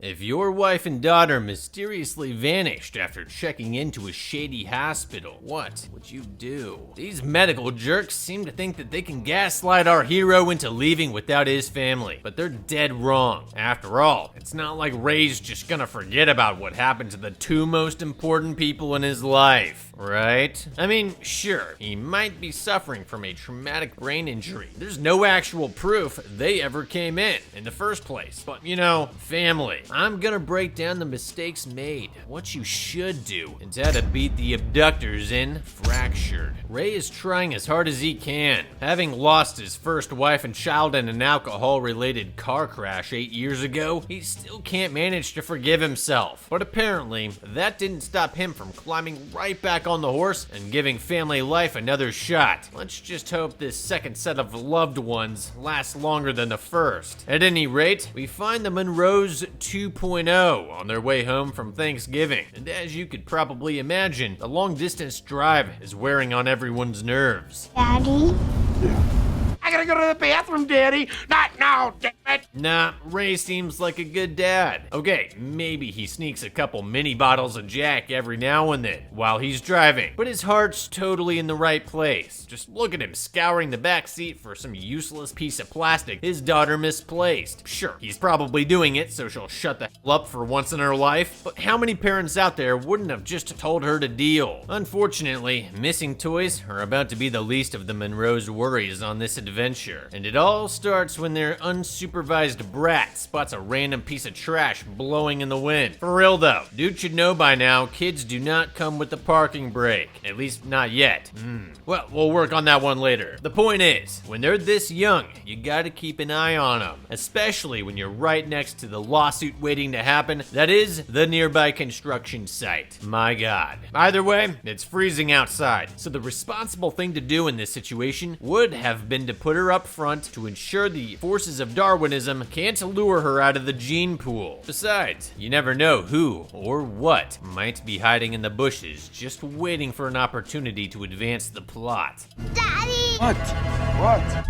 If your wife and daughter mysteriously vanished after checking into a shady hospital, what would you do? These medical jerks seem to think that they can gaslight our hero into leaving without his family, but they're dead wrong. After all, it's not like Ray's just gonna forget about what happened to the two most important people in his life, right? I mean, sure, he might be suffering from a traumatic brain injury. There's no actual proof they ever came in the first place. But you know, family, I'm gonna break down the mistakes made, what you should do, and how to beat the abductors in Fractured. Ray is trying as hard as he can. Having lost his first wife and child in an alcohol-related car crash 8 years ago, he still can't manage to forgive himself. But apparently, that didn't stop him from climbing right back on the horse and giving family life another shot. Let's just hope this second set of loved ones lasts longer than the first. At any rate, we find the Monroes 2.0 on their way home from Thanksgiving. And as you could probably imagine, the long-distance drive is wearing on everyone's nerves. Daddy? I gotta go to the bathroom, Daddy. Not now, damn it. Nah, Ray seems like a good dad. Okay, maybe he sneaks a couple mini bottles of Jack every now and then while he's driving, but his heart's totally in the right place. Just look at him scouring the back seat for some useless piece of plastic his daughter misplaced. Sure, he's probably doing it so she'll shut the hell up for once in her life, but how many parents out there wouldn't have just told her to deal? Unfortunately, missing toys are about to be the least of the Monroe's worries on this adventure, and it all starts when their unsupervised brat spots a random piece of trash blowing in the wind. For real though, dude should know by now, kids do not come with the parking brake. At least not yet. Well, we'll work on that one later. The point is, when they're this young, you gotta keep an eye on them, especially when you're right next to the lawsuit waiting to happen, that is, the nearby construction site. My god. Either way, it's freezing outside, so the responsible thing to do in this situation would have been to put her up front to ensure the forces of Darwinism can't lure her out of the gene pool. Besides, you never know who or what might be hiding in the bushes, just waiting for an opportunity to advance the plot. Daddy! What?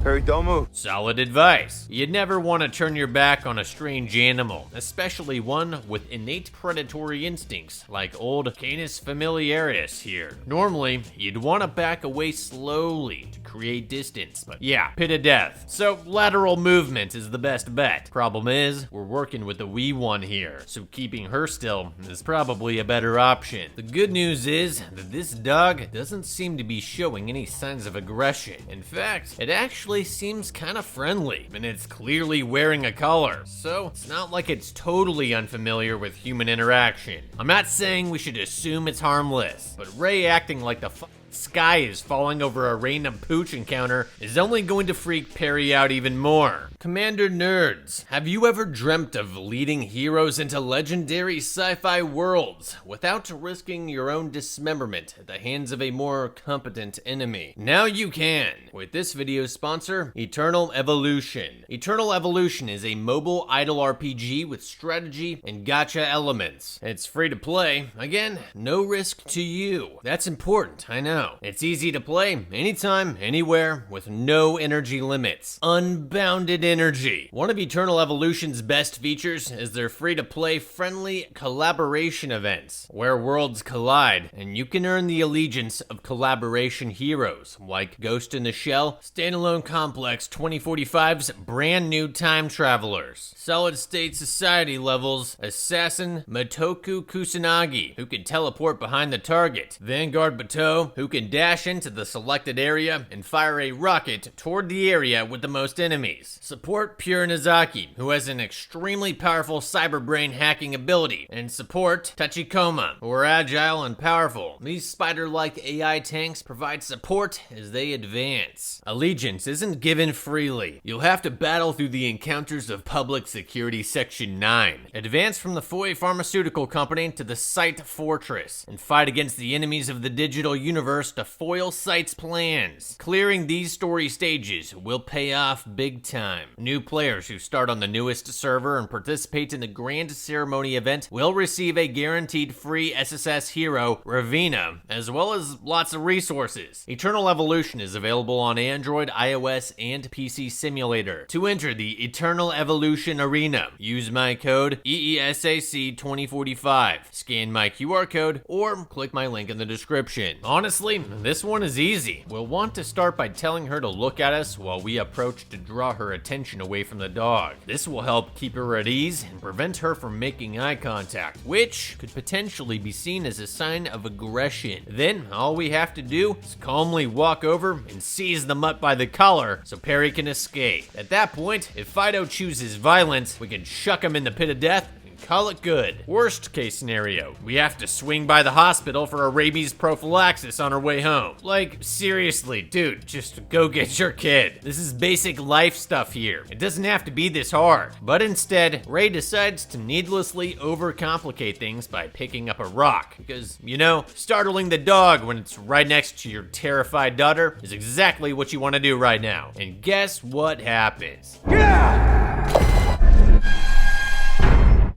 Harry, don't move. Solid advice. You'd never want to turn your back on a strange animal, especially one with innate predatory instincts like old Canis familiaris here. Normally, you'd want to back away slowly to create distance, but yeah, pit of death. So lateral movement is the best bet. Problem is, we're working with the wee one here, so keeping her still is probably a better option. The good news is that this dog doesn't seem to be showing any signs of aggression. In fact, it actually seems kind of friendly, and it's clearly wearing a collar, so it's not like it's totally unfamiliar with human interaction. I'm not saying we should assume it's harmless, but Ray acting like the sky is falling over a random pooch encounter is only going to freak Perry out even more. Commander Nerds, have you ever dreamt of leading heroes into legendary sci-fi worlds without risking your own dismemberment at the hands of a more competent enemy? Now you can, with this video's sponsor, Eternal Evolution. Eternal Evolution is a mobile idle RPG with strategy and gacha elements. It's free to play, again, no risk to you. That's important, I know. It's easy to play, anytime, anywhere, with no energy limits. Unbounded energy. One of Eternal Evolution's best features is their free-to-play friendly collaboration events, where worlds collide, and you can earn the allegiance of collaboration heroes, like Ghost in the Shell, Standalone Complex 2045's brand new time travelers, Solid State Society levels Assassin Motoku Kusanagi, who can teleport behind the target, Vanguard Bateau, who can dash into the selected area and fire a rocket toward the area with the most enemies. Support Pure Nozaki, who has an extremely powerful cyber brain hacking ability, and support Tachikoma, who are agile and powerful. These spider-like AI tanks provide support as they advance. Allegiance isn't given freely. You'll have to battle through the encounters of Public Security Section 9. Advance from the Foy Pharmaceutical Company to the Site Fortress, and fight against the enemies of the digital universe first to foil Sight's plans. Clearing these story stages will pay off big time. New players who start on the newest server and participate in the Grand Ceremony event will receive a guaranteed free SSS hero, Ravina, as well as lots of resources. Eternal Evolution is available on Android, iOS, and PC Simulator. To enter the Eternal Evolution Arena, use my code EESAC2045, scan my QR code, or click my link in the description. Honestly, this one is easy. We'll want to start by telling her to look at us while we approach to draw her attention away from the dog. This will help keep her at ease and prevent her from making eye contact, which could potentially be seen as a sign of aggression. Then, all we have to do is calmly walk over and seize the mutt by the collar so Perry can escape. At that point, if Fido chooses violence, we can chuck him in the pit of death and call it good. Worst case scenario, we have to swing by the hospital for a rabies prophylaxis on our way home. Like, seriously, dude, just go get your kid. This is basic life stuff here. It doesn't have to be this hard. But instead, Ray decides to needlessly overcomplicate things by picking up a rock. Because, you know, startling the dog when it's right next to your terrified daughter is exactly what you want to do right now. And guess what happens?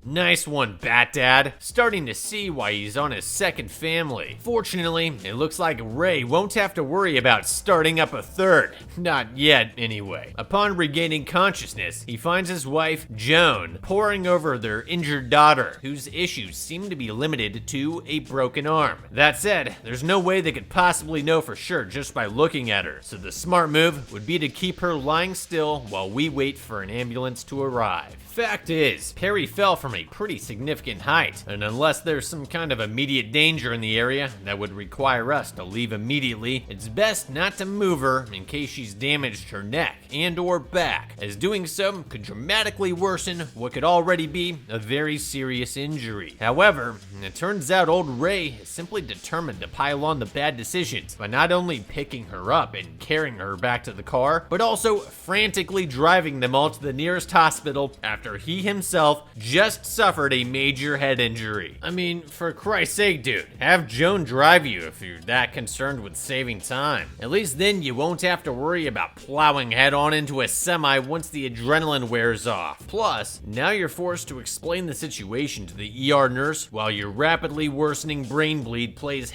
Nice one, Bat Dad. Starting to see why he's on his second family. Fortunately, it looks like Ray won't have to worry about starting up a third. Not yet, anyway. Upon regaining consciousness, he finds his wife, Joan, poring over their injured daughter, whose issues seem to be limited to a broken arm. That said, there's no way they could possibly know for sure just by looking at her, so the smart move would be to keep her lying still while we wait for an ambulance to arrive. Fact is, Perry fell from a pretty significant height, and unless there's some kind of immediate danger in the area that would require us to leave immediately, it's best not to move her in case she's damaged her neck and or back, as doing so could dramatically worsen what could already be a very serious injury. However, it turns out old Ray is simply determined to pile on the bad decisions by not only picking her up and carrying her back to the car, but also frantically driving them all to the nearest hospital after he himself just suffered a major head injury. I mean, for Christ's sake, dude, have Joan drive you if you're that concerned with saving time. At least then you won't have to worry about plowing head on into a semi once the adrenaline wears off. Plus, now you're forced to explain the situation to the ER nurse while your rapidly worsening brain bleed plays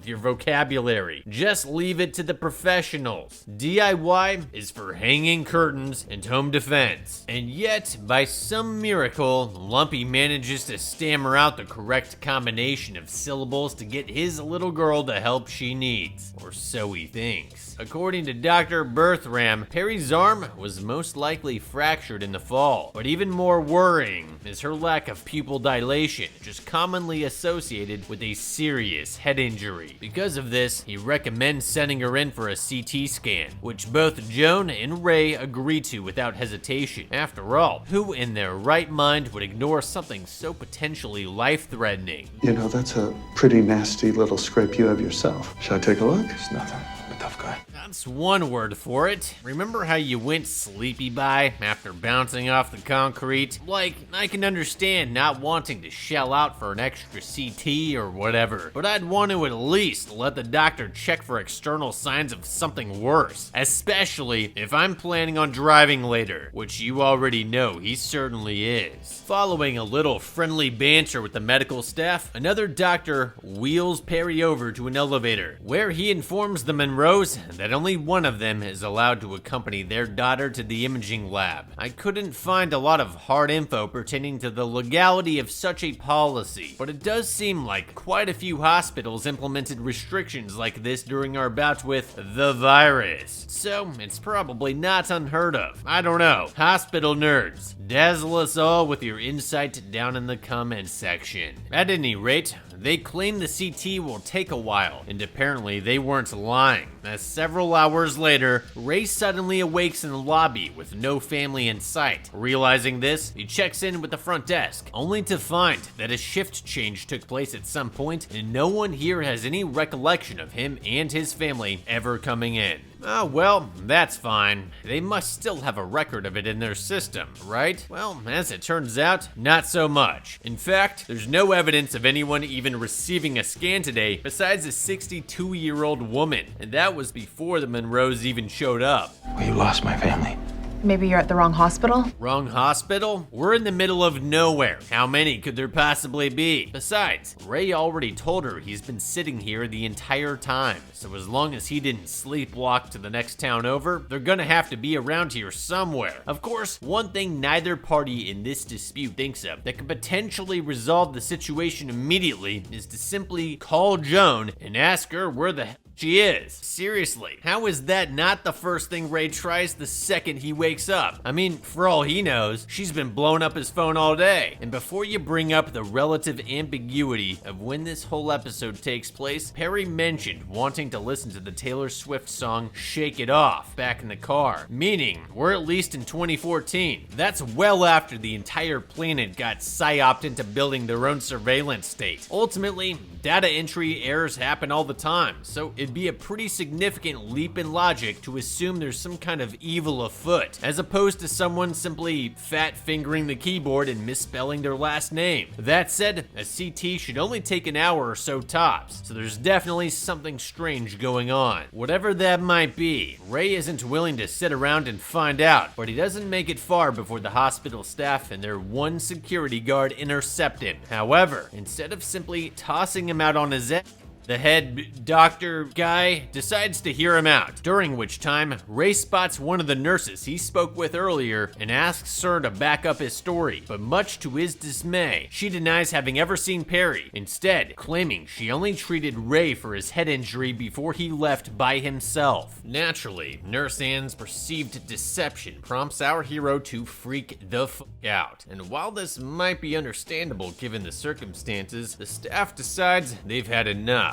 your vocabulary. Just leave it to the professionals. DIY is for hanging curtains and home defense. And yet, by some miracle, Lumpy manages to stammer out the correct combination of syllables to get his little girl the help she needs. Or so he thinks. According to Dr. Berthram, Perry's arm was most likely fractured in the fall. But even more worrying is her lack of pupil dilation, which is commonly associated with a serious head injury. Because of this, he recommends sending her in for a CT scan, which both Joan and Ray agree to without hesitation. After all, who in their right mind would ignore something so potentially life-threatening? You know, that's a pretty nasty little scrape you have yourself. Shall I take a look? It's nothing. I'm a tough guy. That's one word for it. Remember how you went sleepy by after bouncing off the concrete? Like, I can understand not wanting to shell out for an extra CT or whatever, but I'd want to at least let the doctor check for external signs of something worse, especially if I'm planning on driving later, which you already know he certainly is. Following a little friendly banter with the medical staff, another doctor wheels Perry over to an elevator, where he informs the Monroes that only one of them is allowed to accompany their daughter to the imaging lab. I couldn't find a lot of hard info pertaining to the legality of such a policy, but it does seem like quite a few hospitals implemented restrictions like this during our bout with the virus. So it's probably not unheard of. I don't know. Hospital nerds, dazzle us all with your insight down in the comments section. At any rate, they claim the CT will take a while, and apparently they weren't lying, as several hours later, Ray suddenly awakes in the lobby with no family in sight. Realizing this, he checks in with the front desk, only to find that a shift change took place at some point, and no one here has any recollection of him and his family ever coming in. Oh, well, that's fine. They must still have a record of it in their system, right? Well, as it turns out, not so much. In fact, there's no evidence of anyone even receiving a scan today besides a 62-year-old woman, and that was before the Monroes even showed up. Well, you lost my family. Maybe you're at the wrong hospital? Wrong hospital? We're in the middle of nowhere. How many could there possibly be? Besides, Ray already told her he's been sitting here the entire time, so as long as he didn't sleepwalk to the next town over, they're gonna have to be around here somewhere. Of course, one thing neither party in this dispute thinks of that could potentially resolve the situation immediately is to simply call Joan and ask her where the hell she is. Seriously, how is that not the first thing Ray tries the second he wakes up? I mean, for all he knows, she's been blowing up his phone all day. And before you bring up the relative ambiguity of when this whole episode takes place, Perry mentioned wanting to listen to the Taylor Swift song Shake It Off back in the car, meaning we're at least in 2014. That's well after the entire planet got psyoped into building their own surveillance state. Ultimately, data entry errors happen all the time, so it'd be a pretty significant leap in logic to assume there's some kind of evil afoot, as opposed to someone simply fat-fingering the keyboard and misspelling their last name. That said, a CT should only take an hour or so tops, so there's definitely something strange going on. Whatever that might be, Ray isn't willing to sit around and find out, but he doesn't make it far before the hospital staff and their one security guard intercept him. However, instead of simply tossing him out on his ass, the head doctor guy decides to hear him out, during which time Ray spots one of the nurses he spoke with earlier and asks her to back up his story, but much to his dismay, she denies having ever seen Perry, instead claiming she only treated Ray for his head injury before he left by himself. Naturally, Nurse Ann's perceived deception prompts our hero to freak the fuck out, and while this might be understandable given the circumstances, the staff decides they've had enough.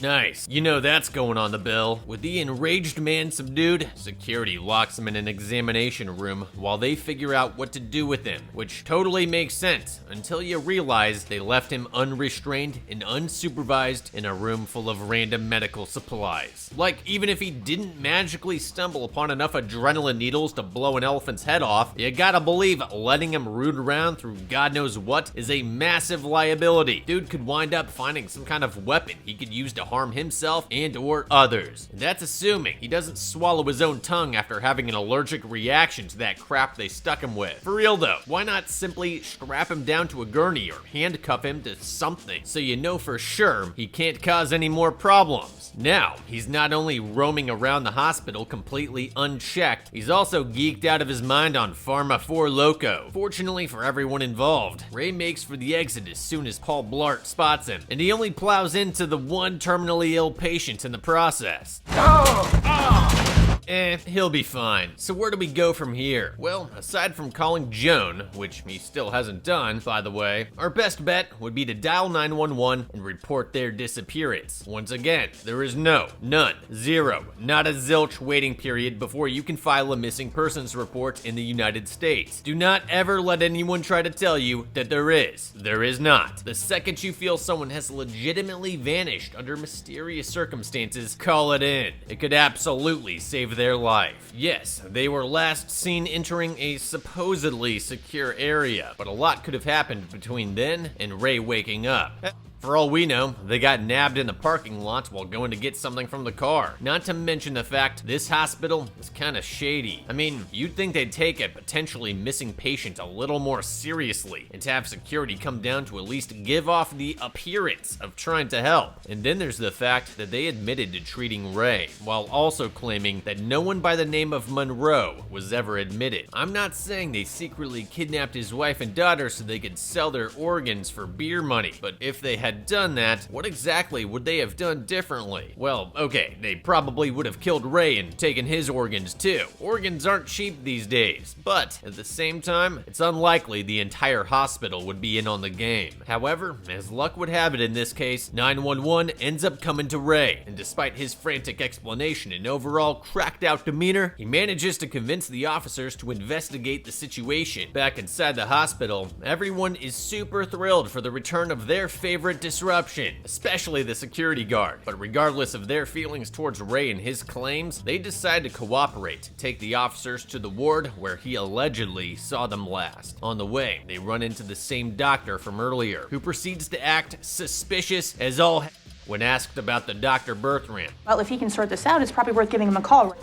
Nice. You know that's going on the bill. With the enraged man subdued, security locks him in an examination room while they figure out what to do with him, which totally makes sense until you realize they left him unrestrained and unsupervised in a room full of random medical supplies. Like, even if he didn't magically stumble upon enough adrenaline needles to blow an elephant's head off, you gotta believe letting him root around through God knows what is a massive liability. Dude could wind up finding some kind of weapon he could use to harm himself and or others. And that's assuming he doesn't swallow his own tongue after having an allergic reaction to that crap they stuck him with. For real though, why not simply strap him down to a gurney or handcuff him to something so you know for sure he can't cause any more problems? Now, he's not only roaming around the hospital completely unchecked, he's also geeked out of his mind on Pharma 4 Loco. Fortunately for everyone involved, Ray makes for the exit as soon as Paul Blart spots him, and he only plows into the one terminally ill patient in the process. He'll be fine. So where do we go from here? Well, aside from calling Joan, which he still hasn't done, by the way, our best bet would be to dial 911 and report their disappearance. Once again, there is none, zero, not a zilch waiting period before you can file a missing persons report in the United States. Do not ever let anyone try to tell you that there is. There is not. The second you feel someone has legitimately vanished under mysterious circumstances, call it in. It could absolutely save their life. Yes, they were last seen entering a supposedly secure area, but a lot could have happened between then and Ray waking up. For all we know, they got nabbed in the parking lot while going to get something from the car. Not to mention the fact this hospital is kind of shady. I mean, you'd think they'd take a potentially missing patient a little more seriously and to have security come down to at least give off the appearance of trying to help. And then there's the fact that they admitted to treating Ray, while also claiming that no one by the name of Monroe was ever admitted. I'm not saying they secretly kidnapped his wife and daughter so they could sell their organs for beer money, but if they had done that, what exactly would they have done differently? Well, okay, they probably would have killed Ray and taken his organs too. Organs aren't cheap these days, but at the same time, it's unlikely the entire hospital would be in on the game. However, as luck would have it in this case, 911 ends up coming to Ray, and despite his frantic explanation and overall cracked out demeanor, he manages to convince the officers to investigate the situation. Back inside the hospital, everyone is super thrilled for the return of their favorite disruption, especially the security guard. But regardless of their feelings towards Ray and his claims, they decide to cooperate, take the officers to the ward where he allegedly saw them last. On the way, they run into the same doctor from earlier, who proceeds to act suspicious as all when asked about the Dr. Bertram. Well, if he can sort this out, it's probably worth giving him a call.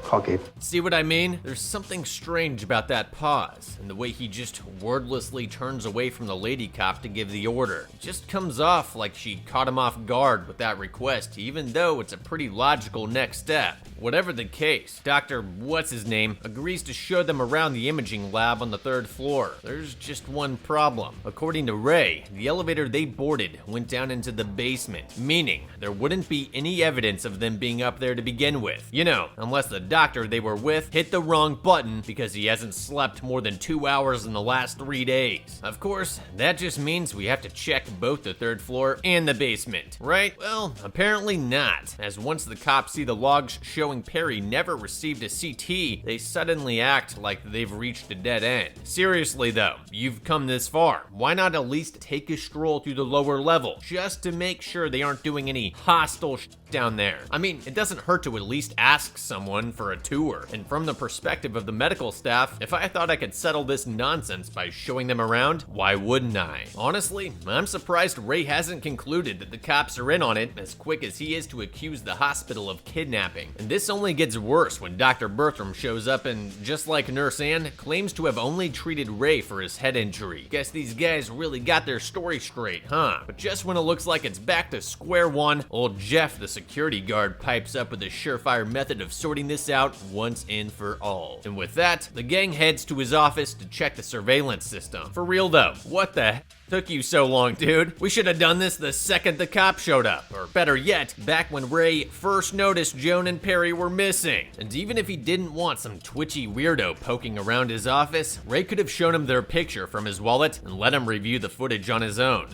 Call Gabe. See what I mean? There's something strange about that pause, and the way he just wordlessly turns away from the lady cop to give the order. It just comes off like she caught him off guard with that request, even though it's a pretty logical next step. Whatever the case, Dr. What's-His-Name agrees to show them around the imaging lab on the 3rd floor. There's just one problem. According to Ray, the elevator they boarded went down into the basement, meaning there wouldn't be any evidence of them being up there to begin with. You know, unless the doctor they were with hit the wrong button because he hasn't slept more than 2 hours in the last 3 days. Of course, that just means we have to check both the 3rd floor and the basement, right? Well, apparently not, as once the cops see the logs showing Perry never received a CT, they suddenly act like they've reached a dead end. Seriously though, you've come this far. Why not at least take a stroll through the lower level, just to make sure they aren't doing any hostile shit down there? I mean, it doesn't hurt to at least ask someone for a tour. And from the perspective of the medical staff, if I thought I could settle this nonsense by showing them around, why wouldn't I? Honestly, I'm surprised Ray hasn't concluded that the cops are in on it as quick as he is to accuse the hospital of kidnapping. And this only gets worse when Dr. Bertram shows up and, just like Nurse Ann, claims to have only treated Ray for his head injury. Guess these guys really got their story straight, huh? But just when it looks like it's back to square one, old Jeff, the security guard, pipes up with a surefire method of sorting this out once and for all. And with that, the gang heads to his office to check the surveillance system. For real though, what the heck took you so long, dude? We should have done this the second the cop showed up, or better yet, back when Ray first noticed Joan and Perry were missing. And even if he didn't want some twitchy weirdo poking around his office, Ray could have shown him their picture from his wallet and let him review the footage on his own.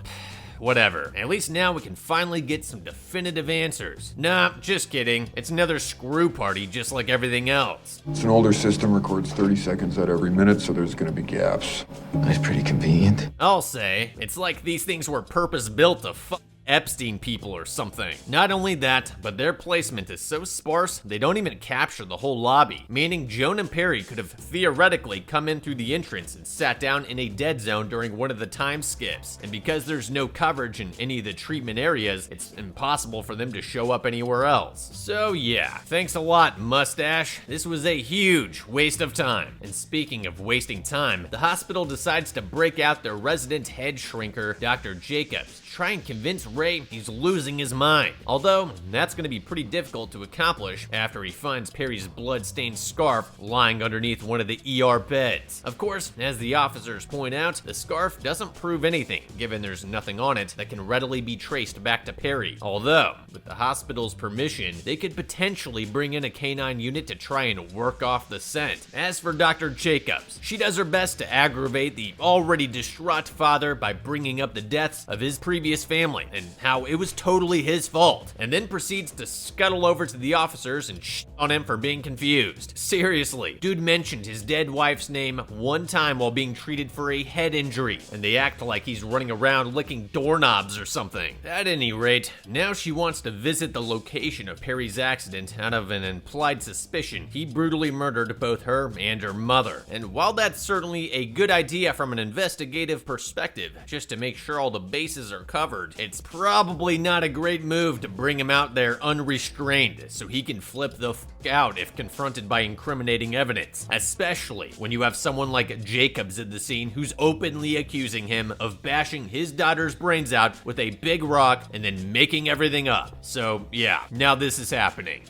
Whatever. At least now we can finally get some definitive answers. Nah, just kidding. It's another screw party just like everything else. It's an older system, records 30 seconds out every minute, so there's gonna be gaps. That's pretty convenient. I'll say. It's like these things were purpose-built to fuck Epstein people or something. Not only that, but their placement is so sparse, they don't even capture the whole lobby, meaning Joan and Perry could have theoretically come in through the entrance and sat down in a dead zone during one of the time skips. And because there's no coverage in any of the treatment areas, it's impossible for them to show up anywhere else. So yeah, thanks a lot, Mustache. This was a huge waste of time. And speaking of wasting time, the hospital decides to break out their resident head shrinker, Dr. Jacobs, try and convince Ray he's losing his mind. Although, that's gonna be pretty difficult to accomplish after he finds Perry's blood-stained scarf lying underneath one of the ER beds. Of course, as the officers point out, the scarf doesn't prove anything, given there's nothing on it that can readily be traced back to Perry. Although, with the hospital's permission, they could potentially bring in a canine unit to try and work off the scent. As for Dr. Jacobs, she does her best to aggravate the already distraught father by bringing up the deaths of his previous family and how it was totally his fault, and then proceeds to scuttle over to the officers and shit on him for being confused. Seriously, dude mentioned his dead wife's name one time while being treated for a head injury, and they act like he's running around licking doorknobs or something. At any rate, now she wants to visit the location of Perry's accident out of an implied suspicion he brutally murdered both her and her mother. And while that's certainly a good idea from an investigative perspective, just to make sure all the bases are covered, it's probably not a great move to bring him out there unrestrained so he can flip the f out if confronted by incriminating evidence, especially when you have someone like Jacobs in the scene who's openly accusing him of bashing his daughter's brains out with a big rock and then making everything up. So yeah, now this is happening.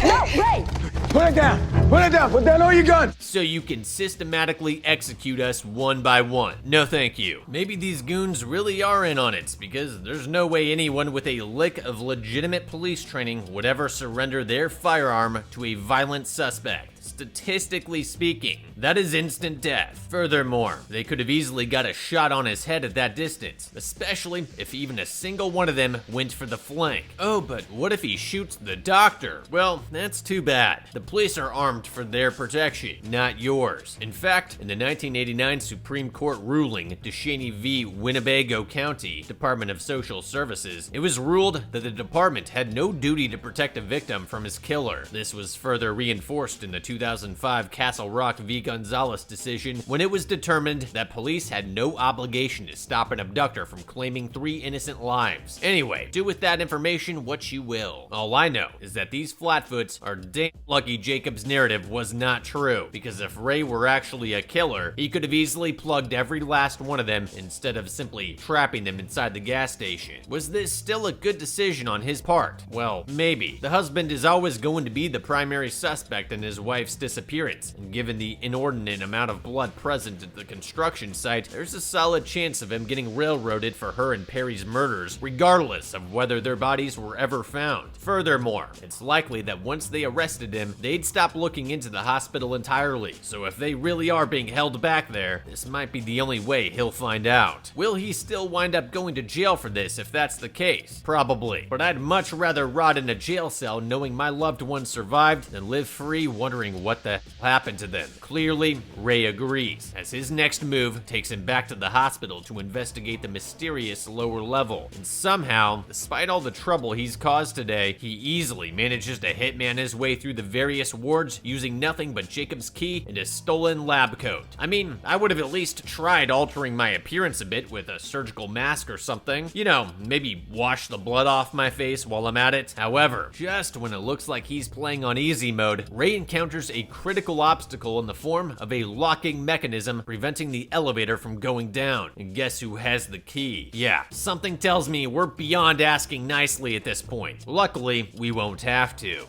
No, Ray! Put it down! Put it down! Put down all your guns! So you can systematically execute us one by one. No thank you. Maybe these goons really are in on it, because there's no way anyone with a lick of legitimate police training would ever surrender their firearm to a violent suspect. statistically speaking, that is instant death. Furthermore, they could have easily got a shot on his head at that distance, especially if even a single one of them went for the flank. Oh, but what if he shoots the doctor? Well, that's too bad. The police are armed for their protection, not yours. In fact, in the 1989 Supreme Court ruling, DeShaney v. Winnebago County Department of Social Services, it was ruled that the department had no duty to protect a victim from his killer. This was further reinforced in the 2005 Castle Rock v. Gonzalez decision when it was determined that police had no obligation to stop an abductor from claiming 3 innocent lives. Anyway, do with that information what you will. All I know is that these flatfoots are damn lucky Jacob's narrative was not true, because if Ray were actually a killer, he could have easily plugged every last one of them instead of simply trapping them inside the gas station. Was this still a good decision on his part? Well, maybe. The husband is always going to be the primary suspect in his wife's disappearance, and given the inordinate amount of blood present at the construction site, there's a solid chance of him getting railroaded for her and Perry's murders, regardless of whether their bodies were ever found. Furthermore, it's likely that once they arrested him, they'd stop looking into the hospital entirely, so if they really are being held back there, this might be the only way he'll find out. Will he still wind up going to jail for this if that's the case? Probably, but I'd much rather rot in a jail cell knowing my loved ones survived than live free wondering what the hell happened to them. Clearly, Ray agrees, as his next move takes him back to the hospital to investigate the mysterious lower level. And somehow, despite all the trouble he's caused today, he easily manages to hitman his way through the various wards using nothing but Jacob's key and his stolen lab coat. I mean, I would have at least tried altering my appearance a bit with a surgical mask or something. You know, maybe wash the blood off my face while I'm at it. However, just when it looks like he's playing on easy mode, Ray encounters a critical obstacle in the form of a locking mechanism preventing the elevator from going down. And guess who has the key? Yeah, something tells me we're beyond asking nicely at this point. Luckily, we won't have to.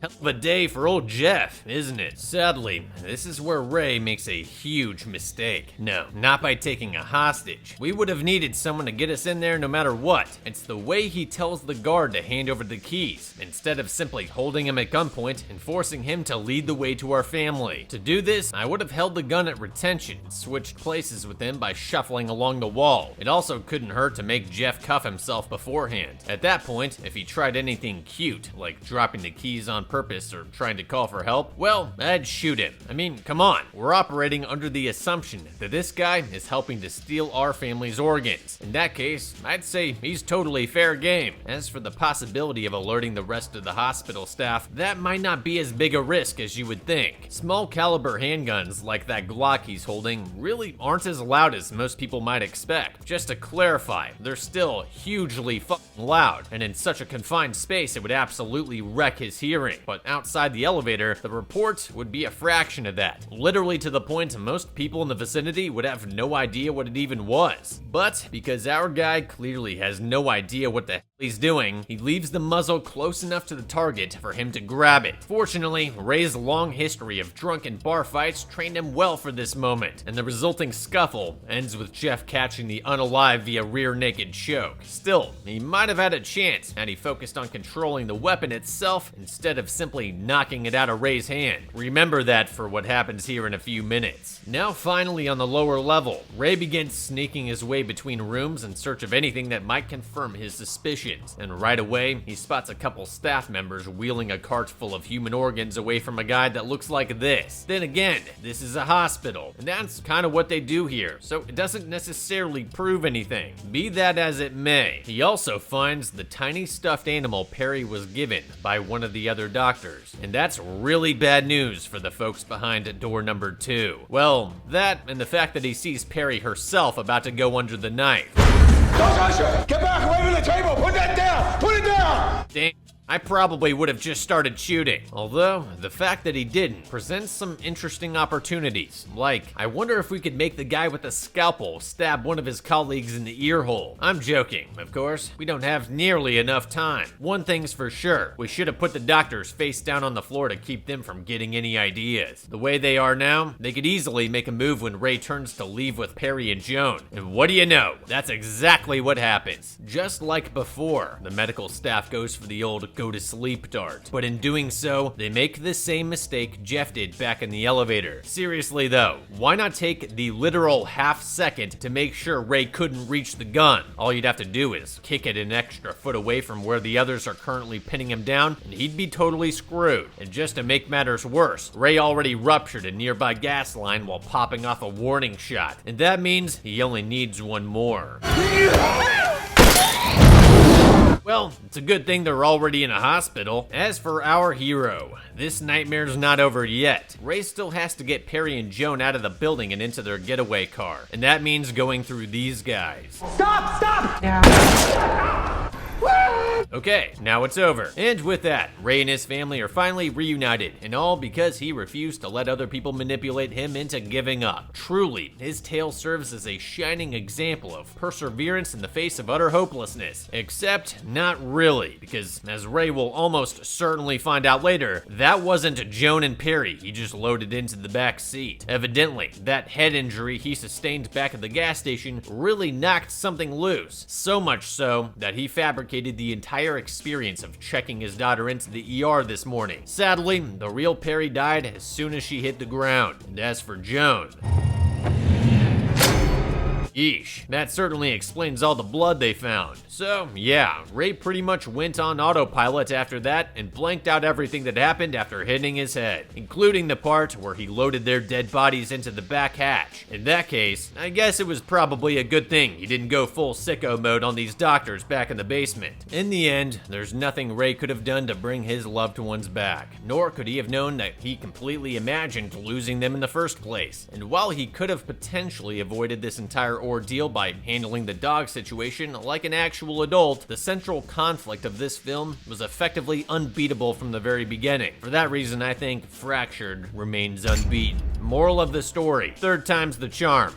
Hell of a day for old Jeff, isn't it? Sadly, this is where Ray makes a huge mistake. No, not by taking a hostage. We would have needed someone to get us in there no matter what. It's the way he tells the guard to hand over the keys, instead of simply holding him at gunpoint and forcing him to lead the way to our family. To do this, I would have held the gun at retention and switched places with him by shuffling along the wall. It also couldn't hurt to make Jeff cuff himself beforehand. At that point, if he tried anything cute, like dropping the keys on purpose or trying to call for help, well, I'd shoot him. I mean, come on. We're operating under the assumption that this guy is helping to steal our family's organs. In that case, I'd say he's totally fair game. As for the possibility of alerting the rest of the hospital staff, that might not be as big a risk as you would think. Small caliber handguns like that Glock he's holding really aren't as loud as most people might expect. Just to clarify, they're still hugely fucking loud, and in such a confined space it would absolutely wreck his hearing. But outside the elevator, the report would be a fraction of that. Literally to the point most people in the vicinity would have no idea what it even was. But because our guy clearly has no idea what the hell he's doing, he leaves the muzzle close enough to the target for him to grab it. Fortunately, Ray's long history of drunken bar fights trained him well for this moment, and the resulting scuffle ends with Jeff catching the unalive via rear naked choke. Still, he might have had a chance had he focused on controlling the weapon itself instead of simply knocking it out of Ray's hand. Remember that for what happens here in a few minutes. Now finally on the lower level, Ray begins sneaking his way between rooms in search of anything that might confirm his suspicions, and right away he spots a couple staff members wheeling a cart full of human organs away from a guy that looks like this. Then again, this is a hospital, and that's kind of what they do here, so it doesn't necessarily prove anything. Be that as it may, he also finds the tiny stuffed animal Perry was given by one of the other doctors, and that's really bad news for the folks behind door number 2. Well, that and the fact that he sees Perry herself about to go under the knife. Get back away from the table! Put that down! Put it down! Damn. I probably would have just started shooting. Although, the fact that he didn't presents some interesting opportunities. Like, I wonder if we could make the guy with the scalpel stab one of his colleagues in the ear hole. I'm joking, of course. We don't have nearly enough time. One thing's for sure, we should have put the doctors face down on the floor to keep them from getting any ideas. The way they are now, they could easily make a move when Ray turns to leave with Perry and Joan. And what do you know? That's exactly what happens. Just like before, the medical staff goes for the old go to sleep dart. But in doing so, they make the same mistake Jeff did back in the elevator. Seriously though, why not take the literal half second to make sure Ray couldn't reach the gun? All you'd have to do is kick it an extra foot away from where the others are currently pinning him down, and he'd be totally screwed. And just to make matters worse, Ray already ruptured a nearby gas line while popping off a warning shot, and that means he only needs one more. Well, it's a good thing they're already in a hospital. As for our hero, this nightmare's not over yet. Ray still has to get Perry and Joan out of the building and into their getaway car, and that means going through these guys. Stop! Okay, now it's over. And with that, Ray and his family are finally reunited, and all because he refused to let other people manipulate him into giving up. Truly, his tale serves as a shining example of perseverance in the face of utter hopelessness. Except, not really, because as Ray will almost certainly find out later, that wasn't Joan and Perry he just loaded into the back seat. Evidently, that head injury he sustained back at the gas station really knocked something loose. So much so that he fabricated the entire experience of checking his daughter into the ER this morning. Sadly, the real Perry died as soon as she hit the ground. And as for Joan, yeesh, that certainly explains all the blood they found. So yeah, Ray pretty much went on autopilot after that and blanked out everything that happened after hitting his head, including the part where he loaded their dead bodies into the back hatch. In that case, I guess it was probably a good thing he didn't go full sicko mode on these doctors back in the basement. In the end, there's nothing Ray could have done to bring his loved ones back, nor could he have known that he completely imagined losing them in the first place. And while he could have potentially avoided this entire ordeal by handling the dog situation like an actual adult, the central conflict of this film was effectively unbeatable from the very beginning. For that reason, I think Fractured remains unbeaten. Moral of the story, third time's the charm.